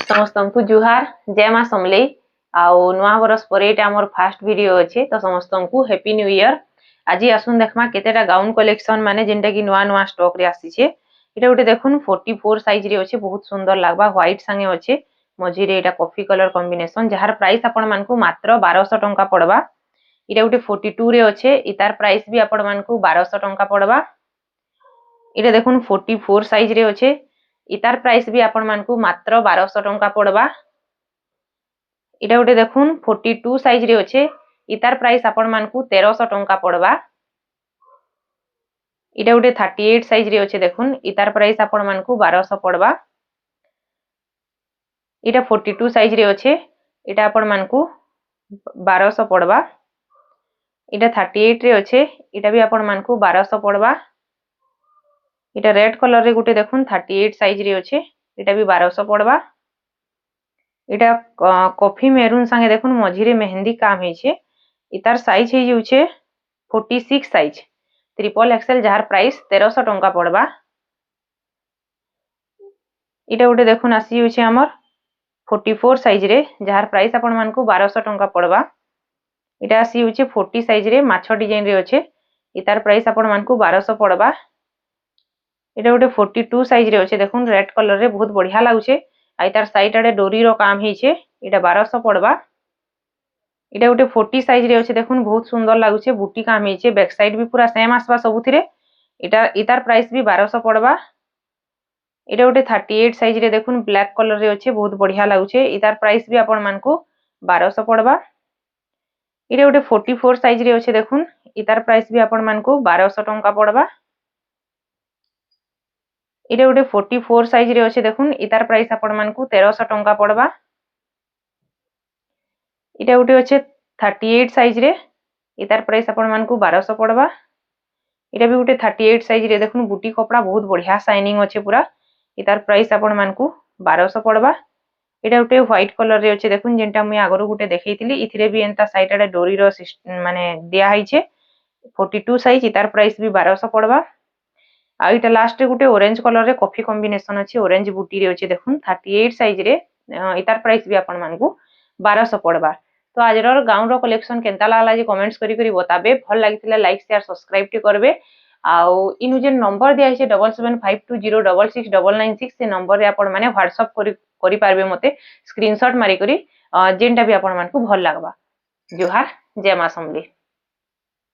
समस्तंकु जुहार जय मां समलेई आउ नुआ बरस पर एटा हमर फास्ट वीडियो अछि तो समस्तंकु हैप्पी न्यू ईयर। आज आसुन देखमा केतेटा गाउन कलेक्शन माने जेंटा कि नुआ नुआ स्टॉक रे आसी छे। एटा गोटे देखुन 44 साइज रे अछि, बहुत सुंदर लागबा, व्हाइट संगे अछि, मझी रे एटा कॉफी कलर कॉम्बिनेशन जहार प्राइस आपण मानकु मात्र 1200 टंका पड़बा। एटा गोटे 42 रे अछि, इतार प्राइस भी आपण मानकु 1200 टंका पड़बा। एटा देखुन 44 साइज रे अछि, इतार प्राइस भी आपण मानकु मात्र 1200 टंका पड़बा। इटा गोटे देखुन 42 साइज रे अछि, इतार प्राइस आपण मानकु 1300 टंका पड़बा। इटा गोटे 38 साइज रे अछि, देखुन इतार प्राइस आपण मानकु 1200 पड़बा। इटा 42 साइज रे अछि, इटा आपण मानकु 1200 पड़बा। इटा 38 रे अछि, इटा भी आपण मानकु 1200 पड़बा। इटा रेड कलर रे गुटे देखुन 38 साइज रे अछि, इटा भी 1200 पड़बा। इटा कॉफी मेरून संगे देखुन मझी रे मेहंदी काम हेछे, इतार साइज हे जुछे 46 साइज ट्रिपल एक्सएल जहार प्राइस 1300 टंका पड़बा। इटा गुटे देखुन आसी जुछे हमर 44 साइज रे जहार प्राइस आपण मानकु 1200 टंका पड़बा। इटा आसी जुछे 40 साइज रे माछो डिजाइन रे अछि, इतार प्राइस आपण मानकु 1200 पड़बा। इटा गोटे 42 साइज रे अछि, देखुन रेड कलर रे बहुत बढ़िया लागुछे, आइ तार साइड आडे डोरी रो काम हेछे, इटा 1200 पड़बा। इटा गोटे 40 साइज रे अछि, देखुन बहुत सुंदर लागुछे, बूटी काम हेछे, बैक साइड भी पूरा सेम आसबा सबुथिरे, इटा इतार प्राइस भी 1200 पड़बा। इटा गोटे 38 साइज रे देखुन ब्लैक कलर रे अछि, बहुत बढ़िया लागुछे, इतार प्राइस भी आपण मानकु 1200 पड़बा। इटा गोटे 44 साइज रे अछि, देखुन इतार प्राइस भी आपण मानकु 1200 टंका पड़बा। इटा गोटे 44 साइज रे अछि, देखुन इतार प्राइस आपण मानकु 1300 टंका पड़बा। इटा गोटे अछि 38 साइज रे, इतार प्राइस आपण मानकु 1200 पड़बा। इटा भी गोटे 38 साइज रे देखुन बूटी कपड़ा बहुत बढ़िया शाइनिंग अछि पूरा, इतार प्राइस आपण मानकु 1200 पड़बा। इटा गोटे व्हाइट कलर रे अछि, देखुन जेंटा मुई आगरो गोटे देखैतिली, इथिरे भी एंता साइड आडे डोरी रो माने दिया हैछे, 42 साइज, इतार प्राइस भी 1200 पड़बा। आ इटा लास्ट रे गुटे ऑरेंज कलर रे कॉफी कॉम्बिनेशन अछि, ऑरेंज बूटी रे अछि, देखुन 38 साइज रे, इतार प्राइस भी आपण मानकु 1200 पड़बा। तो आज गाउन रो कलेक्शन केनता लागला जे कमेंट्स करी करी बताबे, भल लागितिला लाइक शेयर सब्सक्राइब टी करबे। आउ इनु जे नंबर दिया है 7752069996 से नंबर रे आपण माने व्हाट्सएप करी पारबे मते स्क्रीनशॉट मारी करी, जेनटा भी आपण मानकु भल लागबा। जोहार, जय मां समली।